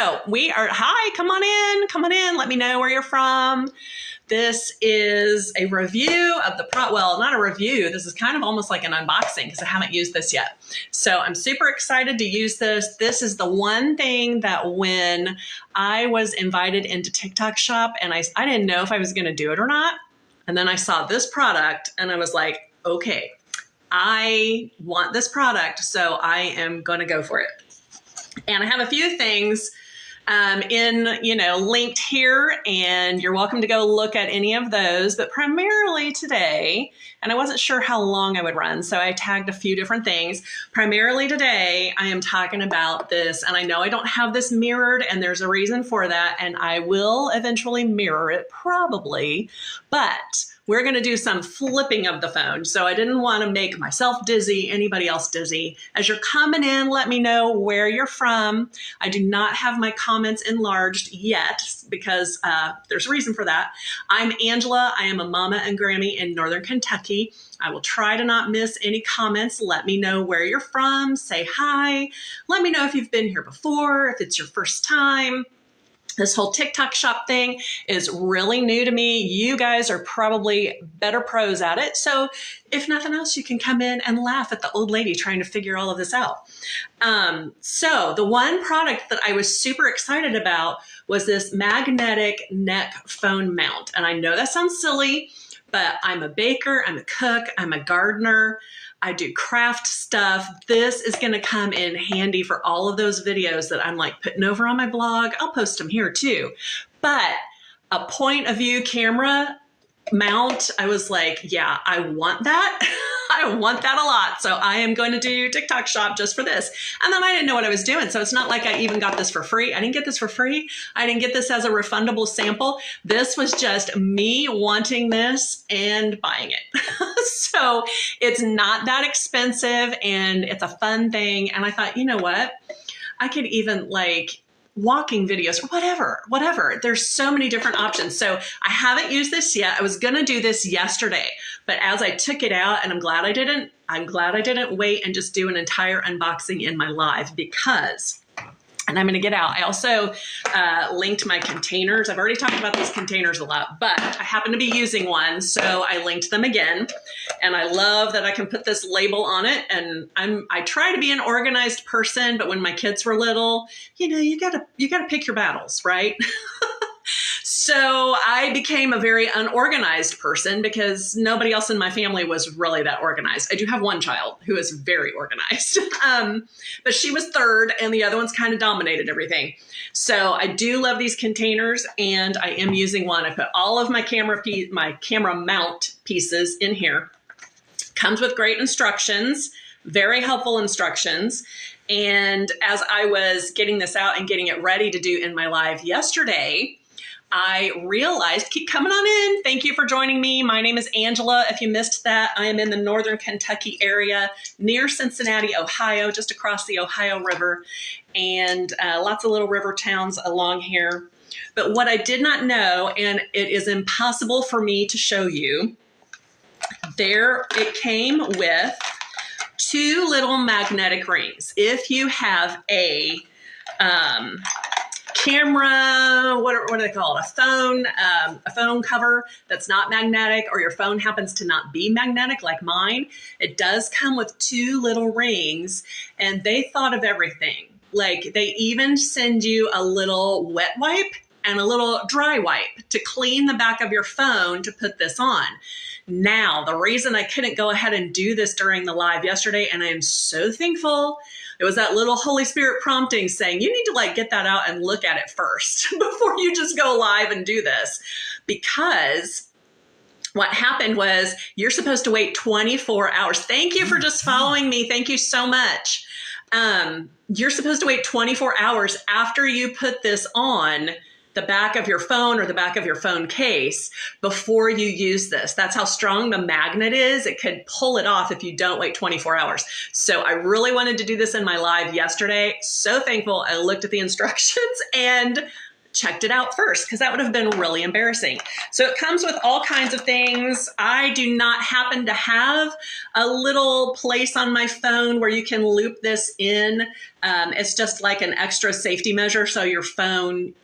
So hi, come on in. Let me know where you're from. This is a review of the well, not a review. This is kind of almost like an unboxing because I haven't used this yet. So I'm super excited to use this. This is the one thing that when I was invited into TikTok shop and I didn't know if I was going to do it or not. And then I saw this product and I was like, okay, I want this product. So I am going to go for it. And I have a few things linked here, and you're welcome to go look at any of those, but primarily today, and I wasn't sure how long I would run, so I tagged a few different things. Primarily today, I am talking about this, and I know I don't have this mirrored, and there's a reason for that, and I will eventually mirror it probably, but we're going to do some flipping of the phone. So I didn't want to make myself dizzy, anybody else dizzy. As you're coming in, let me know where you're from. I do not have my comments enlarged yet because there's a reason for that. I'm Angela. I am a Mama and Grammie in Northern Kentucky. I will try to not miss any comments. Let me know where you're from. Say hi. Let me know if you've been here before, if it's your first time. This whole TikTok shop thing is really new to me. You guys are probably better pros at it. So if nothing else, you can come in and laugh at the old lady trying to figure all of this out. So the one product that I was super excited about was this magnetic neck phone mount. And I know that sounds silly, but I'm a baker, I'm a cook, I'm a gardener. I do craft stuff. This is going to come in handy for all of those videos that I'm like putting over on my blog. I'll post them here too. But a point of view camera mount, I was like, yeah, I want that. I want that a lot. So I am going to do TikTok shop just for this. And then I didn't know what I was doing. So it's not like I even got this for free. I didn't get this for free. I didn't get this as a refundable sample. This was just me wanting this and buying it. So it's not that expensive and it's a fun thing. And I thought, you know what? I could even like walking videos or whatever. There's so many different options. So I haven't used this yet. I was going to do this yesterday, but as I took it out, and I'm glad I didn't wait and just do an entire unboxing in my live because, and I'm going to get out. I also linked my containers. I've already talked about these containers a lot, but I happen to be using one. So I linked them again. And I love that I can put this label on it. And I try to be an organized person, but when my kids were little, you gotta pick your battles, right? So I became a very unorganized person because nobody else in my family was really that organized. I do have one child who is very organized, but she was third and the other ones kind of dominated everything. So I do love these containers and I am using one. I put all of my camera mount pieces in here. Comes with great instructions, very helpful instructions. And as I was getting this out and getting it ready to do in my live yesterday, I realized, keep coming on in. Thank you for joining me. My name is Angela. If you missed that, I am in the Northern Kentucky area near Cincinnati, Ohio, just across the Ohio River, and lots of little river towns along here. But what I did not know, and it is impossible for me to show you, it came with two little magnetic rings. If you have a camera, what do they call it? A phone cover that's not magnetic, or your phone happens to not be magnetic like mine, it does come with two little rings, and they thought of everything. Like they even send you a little wet wipe and a little dry wipe to clean the back of your phone to put this on. Now, the reason I couldn't go ahead and do this during the live yesterday, and I am so thankful, it was that little Holy Spirit prompting saying, you need to like get that out and look at it first before you just go live and do this. Because what happened was you're supposed to wait 24 hours. Thank you for just following me. Thank you so much. You're supposed to wait 24 hours after you put this on the back of your phone or the back of your phone case before you use this. That's how strong the magnet is. It could pull it off if you don't wait 24 hours. So I really wanted to do this in my live yesterday. So thankful I looked at the instructions and checked it out first, because that would have been really embarrassing. So it comes with all kinds of things. I do not happen to have a little place on my phone where you can loop this in. It's just like an extra safety measure, so your phone,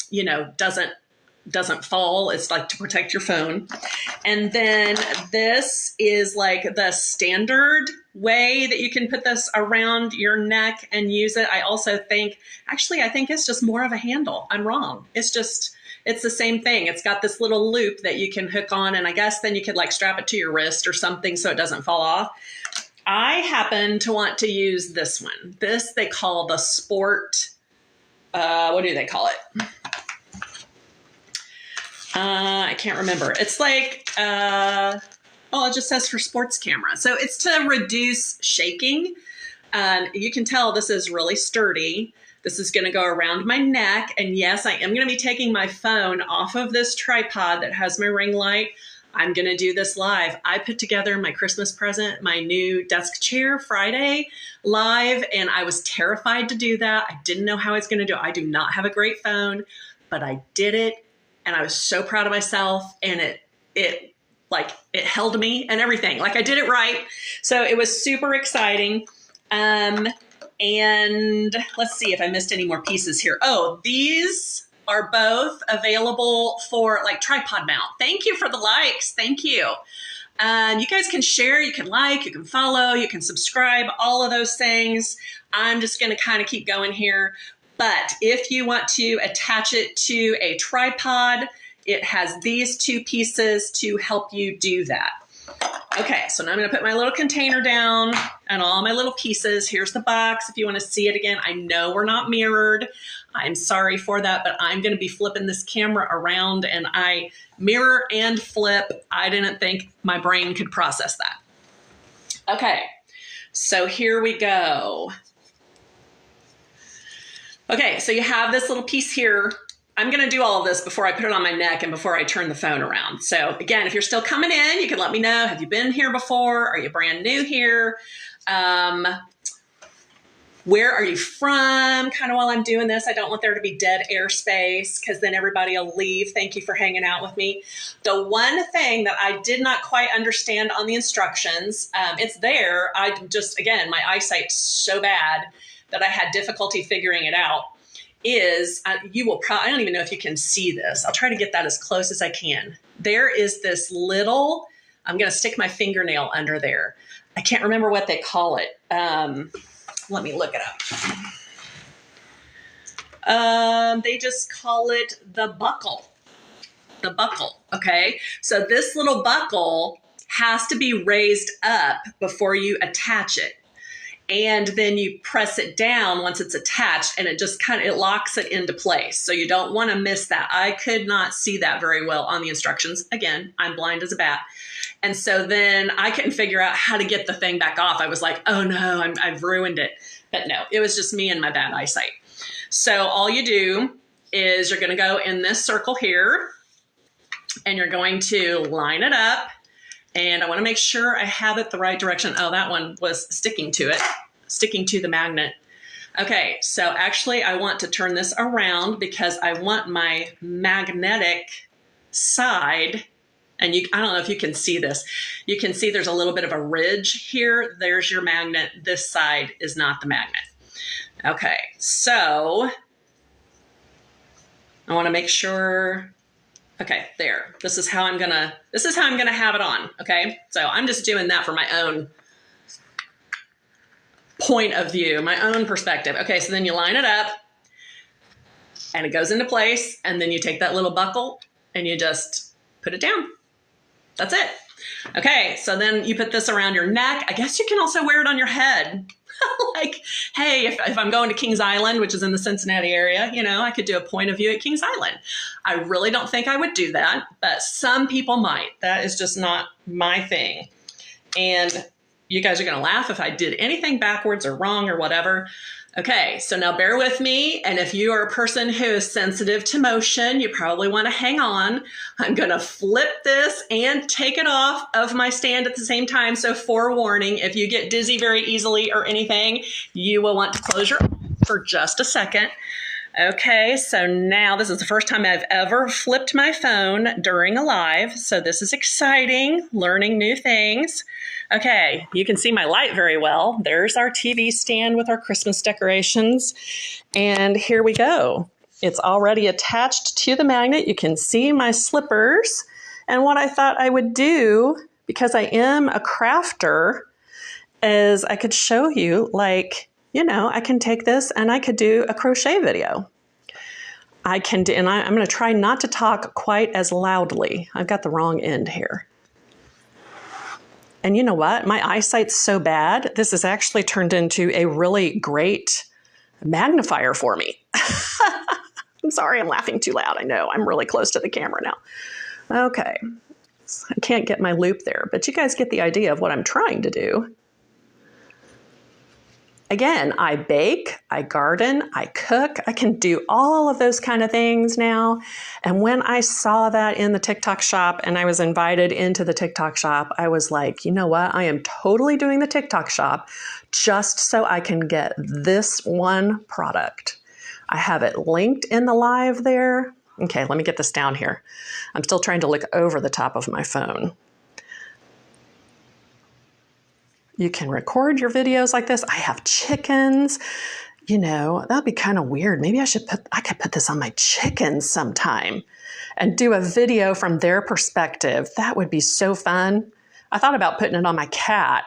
you know, doesn't fall. It's like to protect your phone. And then this is like the standard way that you can put this around your neck and use it. I also think, actually, I think it's just more of a handle. I'm wrong. It's the same thing. It's got this little loop that you can hook on, and I guess then you could like strap it to your wrist or something so it doesn't fall off. I happen to want to use this one. This they call the sport, what do they call it? I can't remember. It's like, it just says for sports camera. So it's to reduce shaking. You can tell this is really sturdy. This is going to go around my neck. And yes, I am going to be taking my phone off of this tripod that has my ring light. I'm going to do this live. I put together my Christmas present, my new desk chair Friday live, and I was terrified to do that. I didn't know how I was going to do it. I do not have a great phone, but I did it. And I was so proud of myself, and it held me and everything. Like I did it right. So it was super exciting. And let's see if I missed any more pieces here. Oh, these are both available for like tripod mount. Thank you for the likes. Thank you. You guys can share, you can like, you can follow, you can subscribe, all of those things. I'm just going to kind of keep going here. But if you want to attach it to a tripod, it has these two pieces to help you do that. Okay, so now I'm going to put my little container down and all my little pieces. Here's the box if you want to see it again. I know we're not mirrored. I'm sorry for that, but I'm going to be flipping this camera around, and I mirror and flip. I didn't think my brain could process that. Okay, so here we go. Okay, so you have this little piece here. I'm going to do all of this before I put it on my neck and before I turn the phone around. So again, if you're still coming in, you can let me know. Have you been here before? Are you brand new here? Where are you from? Kind of while I'm doing this, I don't want there to be dead airspace because then everybody will leave. Thank you for hanging out with me. The one thing that I did not quite understand on the instructions, it's there. Again, my eyesight's so bad that I had difficulty figuring it out, is you will probably, I don't even know if you can see this. I'll try to get that as close as I can. There is this little, I'm going to stick my fingernail under there. I can't remember what they call it. Let me look it up. They just call it the buckle. The buckle, okay? So this little buckle has to be raised up before you attach it. And then you press it down once it's attached, and it just it locks it into place. So you don't want to miss that. I could not see that very well on the instructions. Again, I'm blind as a bat. And so then I couldn't figure out how to get the thing back off. I was like, oh no, I've ruined it. But no, it was just me and my bad eyesight. So all you do is you're going to go in this circle here, and you're going to line it up. And I want to make sure I have it the right direction. Oh, that one was sticking to it, sticking to the magnet. Okay, so actually I want to turn this around because I want my magnetic side, and I don't know if you can see this. You can see there's a little bit of a ridge here. There's your magnet. This side is not the magnet. Okay, so I want to make sure. Okay, there. This is how I'm gonna have it on. Okay, so I'm just doing that for my own point of view, my own perspective. Okay, so then you line it up, and it goes into place, and then you take that little buckle and you just put it down. That's it. Okay, so then you put this around your neck. I guess you can also wear it on your head. Like, hey, if I'm going to Kings Island, which is in the Cincinnati area, you know, I could do a point of view at Kings Island. I really don't think I would do that, but some people might. That is just not my thing. And you guys are going to laugh if I did anything backwards or wrong or whatever. Okay, so now bear with me. And if you are a person who is sensitive to motion, you probably want to hang on. I'm going to flip this and take it off of my stand at the same time. So forewarning, if you get dizzy very easily or anything, you will want to close your eyes for just a second. Okay, so now this is the first time I've ever flipped my phone during a live, so this is exciting, learning new things. Okay, you can see my light very well. There's our TV stand with our Christmas decorations, and here we go. It's already attached to the magnet. You can see my slippers, and what I thought I would do, because I am a crafter, is I could show you, like, you know, I can take this and I could do a crochet video. I can do, and I'm going to try not to talk quite as loudly. I've got the wrong end here. And you know what? My eyesight's so bad, this has actually turned into a really great magnifier for me. I'm sorry, I'm laughing too loud. I know, I'm really close to the camera now. Okay, I can't get my loop there, but you guys get the idea of what I'm trying to do. Again, I bake, I garden, I cook. I can do all of those kind of things now. And when I saw that in the TikTok shop and I was invited into the TikTok shop, I was like, you know what? I am totally doing the TikTok shop just so I can get this one product. I have it linked in the live there. Okay, let me get this down here. I'm still trying to look over the top of my phone. You can record your videos like this. I have chickens. You know, that'd be kind of weird. Maybe I could put this on my chickens sometime and do a video from their perspective. That would be so fun. I thought about putting it on my cat.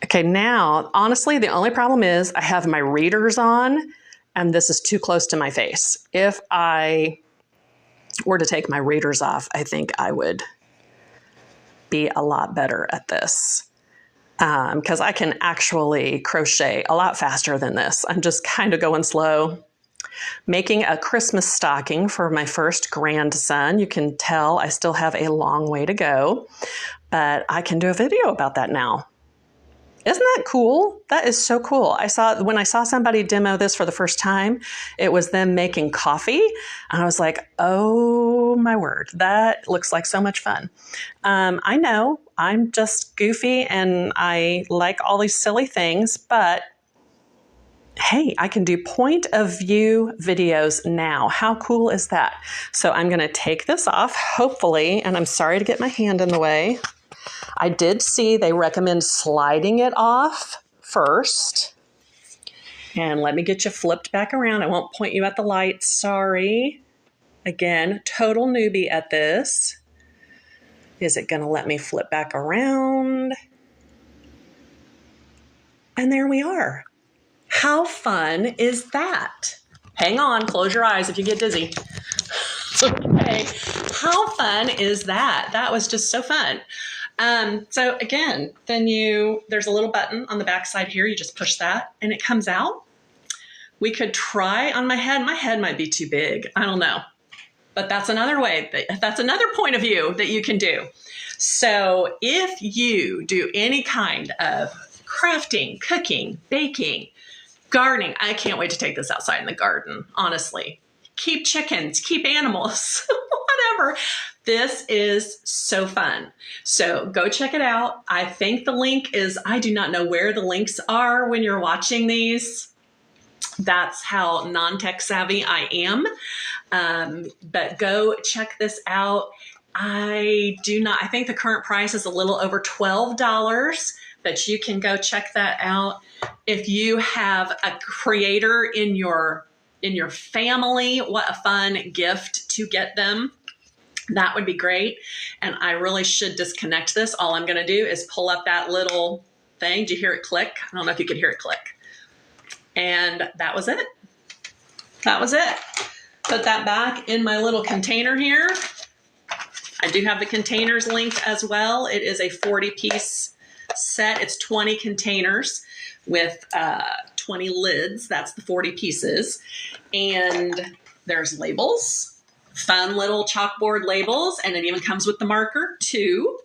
Okay, now, honestly, the only problem is I have my readers on and this is too close to my face. If I were to take my readers off, I think I would be a lot better at this because I can actually crochet a lot faster than this. I'm just kind of going slow. Making a Christmas stocking for my first grandson. You can tell I still have a long way to go, but I can do a video about that now. Isn't that cool? That is so cool. When I saw somebody demo this for the first time, it was them making coffee. And I was like, oh my word, that looks like so much fun. I know I'm just goofy and I like all these silly things, but hey, I can do point of view videos now. How cool is that? So I'm going to take this off, hopefully, and I'm sorry to get my hand in the way. I did see they recommend sliding it off first. And let me get you flipped back around. I won't point you at the light, sorry. Again, total newbie at this. Is it going to let me flip back around? And there we are. How fun is that? Hang on, close your eyes if you get dizzy. Okay, how fun is that? That was just so fun. So again, then there's a little button on the back side here. You just push that and it comes out. We could try on my head. My head might be too big. I don't know. But that's another way. That's another point of view that you can do. So if you do any kind of crafting, cooking, baking, gardening, I can't wait to take this outside in the garden, honestly. Keep chickens, keep animals, whatever. This is so fun. So go check it out. I think the link is, I do not know where the links are when you're watching these. That's how non-tech savvy I am. But go check this out. I think the current price is a little over $12, but you can go check that out. If you have a creator in your family, what a fun gift to get them. That would be great. And I really should disconnect this. All I'm going to do is pull up that little thing. Do you hear it click? I don't know if you could hear it click. And that was it. That was it. Put that back in my little container here. I do have the containers linked as well. It is a 40-piece set. It's 20 containers with 20 lids. That's the 40 pieces. And there's labels, fun little chalkboard labels. And it even comes with the marker too.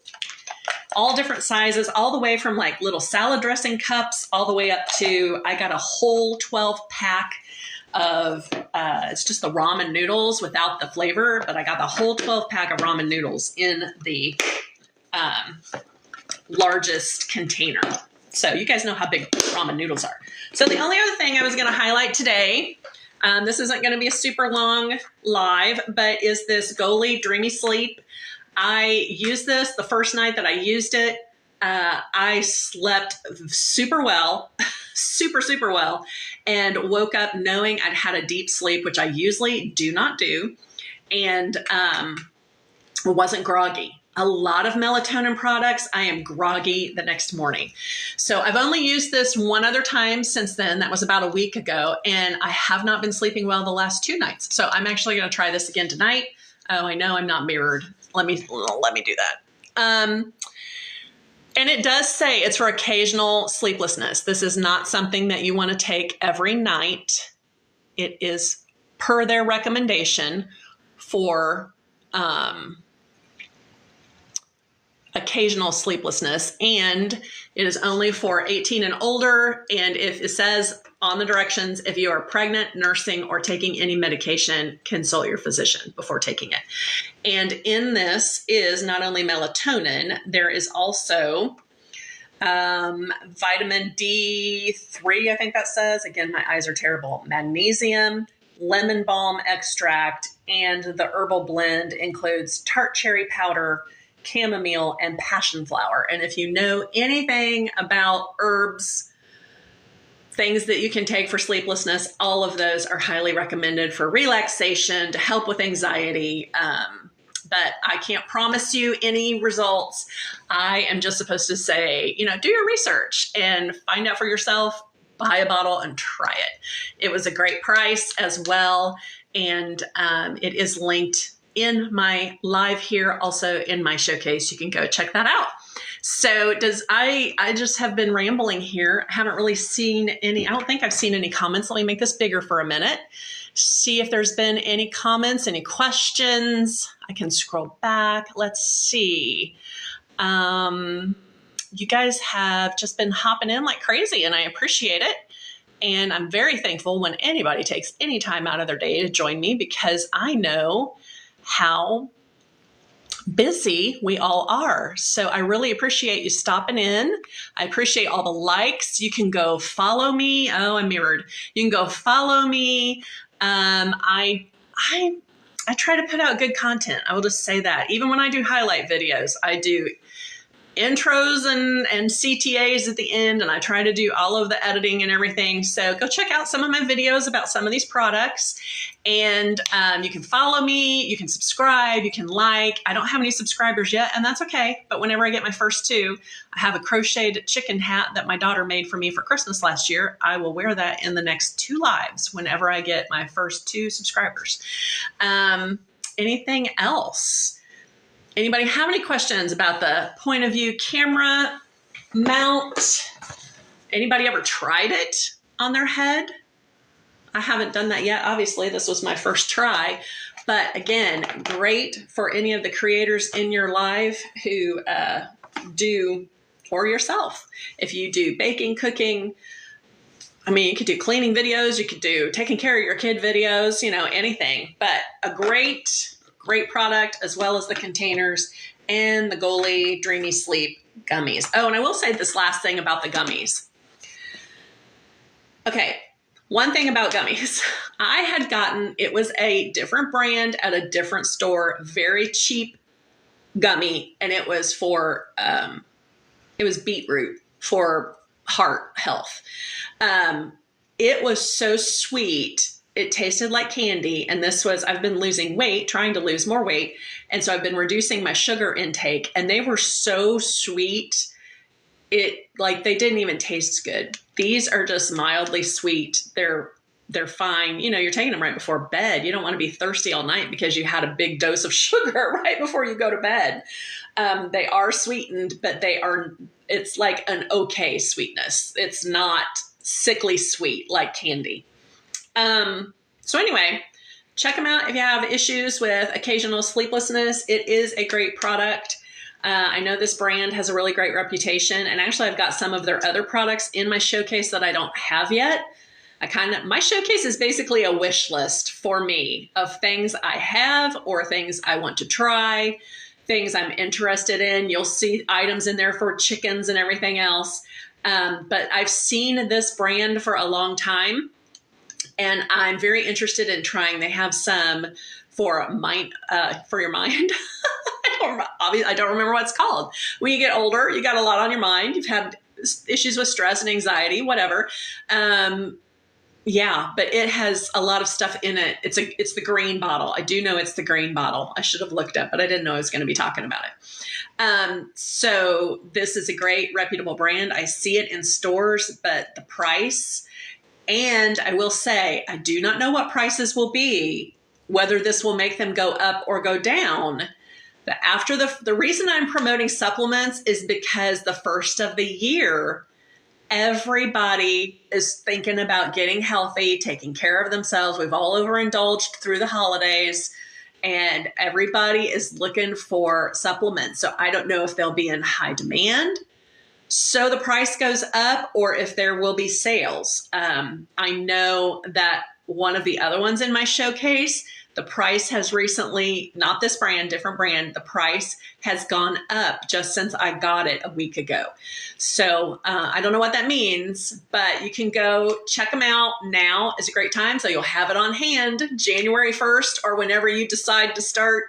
All different sizes, all the way from like little salad dressing cups, all the way up to, I got a whole 12 pack of, it's just the ramen noodles without the flavor, but I got the whole 12 pack of ramen noodles in the largest container. So you guys know how big ramen noodles are. So the only other thing I was going to highlight today, this isn't going to be a super long live, but is this Goli Dreamy Sleep. I used this the first night that I used it. I slept super well, super well, and woke up knowing I'd had a deep sleep, which I usually do not do, and wasn't groggy. A lot of melatonin products, I am groggy the next morning. So I've only used this one other time since then. That was about a week ago, and I have not been sleeping well the last 2 nights. So I'm actually going to try this again tonight. Oh, I know I'm not mirrored. Let me do that. And it does say it's for occasional sleeplessness. This is not something that you want to take every night. It is per their recommendation for occasional sleeplessness, and it is only for 18 and older. And if it says on the directions, if you are pregnant, nursing, or taking any medication, consult your physician before taking it. And in this is not only melatonin, there is also vitamin D3, I think that says. Again, my eyes are terrible. Magnesium, lemon balm extract, and the herbal blend includes tart cherry powder, chamomile, and passion flower. And if you know anything about herbs, things that you can take for sleeplessness, all of those are highly recommended for relaxation, to help with anxiety. But I can't promise you any results. I am just supposed to say, do your research and find out for yourself, buy a bottle and try it. It was a great price as well. And it is linked in my live here, also in my showcase. You can go check that out. So I just have been rambling here. I haven't really seen any, I don't think I've seen any comments. Let me make this bigger for a minute. See if there's been any comments, any questions. I can scroll back. Let's see. You guys have just been hopping in like crazy, and I appreciate it. And I'm very thankful when anybody takes any time out of their day to join me, because I know how busy we all are. So I really appreciate you stopping in. I appreciate all the likes. You can go follow me. Oh, I'm mirrored. You can go follow me. I try to put out good content. I will just say that. Even when I do highlight videos, I do intros and CTAs at the end, and I try to do all of the editing and everything. So go check out some of my videos about some of these products, and you can follow me, you can subscribe, you can like. I don't have any subscribers yet, and that's okay. But whenever I get my first 2, I have a crocheted chicken hat that my daughter made for me for Christmas last year. I will wear that in the next 2 lives whenever I get my first 2 subscribers. Anything else? Anybody have any questions about the point of view camera mount? Anybody ever tried it on their head? I haven't done that yet. Obviously, this was my first try. But again, great for any of the creators in your live who do, or yourself. If you do baking, cooking, I mean, you could do cleaning videos, you could do taking care of your kid videos, anything. But a great product, as well as the containers and the Goli Dreamy Sleep gummies. Oh, and I will say this last thing about the gummies. Okay, one thing about gummies. I had gotten, it was a different brand at a different store, very cheap gummy, and it was for, it was beetroot for heart health. It was so sweet. It tasted like candy. And this was, I've been losing weight, trying to lose more weight. And so I've been reducing my sugar intake, and they were so sweet. They didn't even taste good. These are just mildly sweet. They're fine. You're taking them right before bed. You don't want to be thirsty all night because you had a big dose of sugar right before you go to bed. They are sweetened, but it's like an okay sweetness. It's not sickly sweet like candy. So anyway, check them out if you have issues with occasional sleeplessness. It is a great product. I know this brand has a really great reputation, and actually I've got some of their other products in my showcase that I don't have yet. My showcase is basically a wish list for me of things I have or things I want to try, things I'm interested in. You'll see items in there for chickens and everything else. But I've seen this brand for a long time, and I'm very interested in trying. They have some for your mind. I don't remember what it's called. When you get older, you got a lot on your mind. You've had issues with stress and anxiety, whatever. Yeah, but it has a lot of stuff in it. It's the green bottle. I do know it's the green bottle. I should have looked up, but I didn't know I was going to be talking about it. So this is a great reputable brand. I see it in stores, but the price, and I will say, I do not know what prices will be, whether this will make them go up or go down. But after the reason I'm promoting supplements is because the first of the year, everybody is thinking about getting healthy, taking care of themselves. We've all overindulged through the holidays, and everybody is looking for supplements. So I don't know if they'll be in high demand, so the price goes up, or if there will be sales. I know that one of the other ones in my showcase, the price has recently, not this brand, different brand, the price has gone up just since I got it a week ago. So I don't know what that means, but you can go check them out. Now is a great time. So you'll have it on hand January 1st, or whenever you decide to start,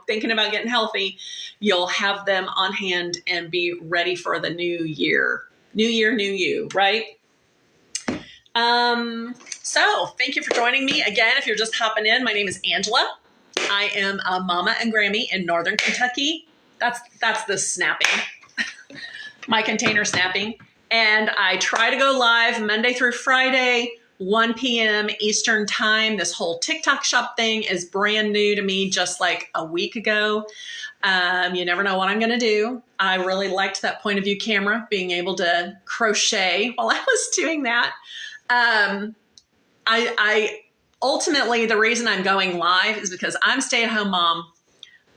thinking about getting healthy, you'll have them on hand and be ready for the new year. New year, new you, right? So thank you for joining me again. If you're just hopping in, my name is Angela. I am a Mama and Grammie in Northern Kentucky. That's the snapping, my container snapping. And I try to go live Monday through Friday, 1 p.m. Eastern time. This whole TikTok shop thing is brand new to me, just like a week ago. You never know what I'm going to do. I really liked that point of view camera, being able to crochet while I was doing that. I ultimately, the reason I'm going live is because I'm a stay-at-home mom.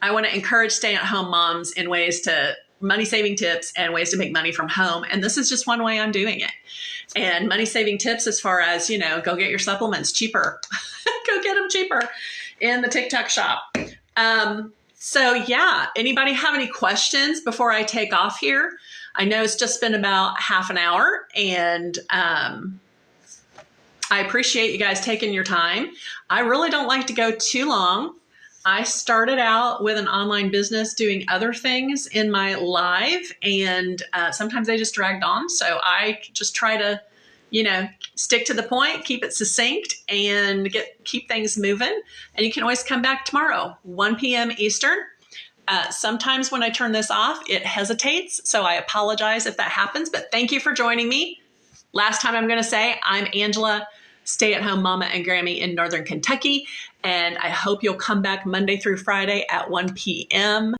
I want to encourage stay-at-home moms in ways to money-saving tips and ways to make money from home. And this is just one way I'm doing it. And money-saving tips as far as, go get your supplements cheaper. Go get them cheaper in the TikTok shop. So yeah, anybody have any questions before I take off here? I know it's just been about half an hour, and I appreciate you guys taking your time. I really don't like to go too long. I started out with an online business doing other things in my life, and sometimes they just dragged on. So I just try to, stick to the point, keep it succinct, and keep things moving. And you can always come back tomorrow, 1 p.m. Eastern. Sometimes when I turn this off, it hesitates. So I apologize if that happens, but thank you for joining me. Last time I'm going to say, I'm Angela, stay-at-home Mama and Grammie in Northern Kentucky, and I hope you'll come back Monday through Friday at 1 p.m.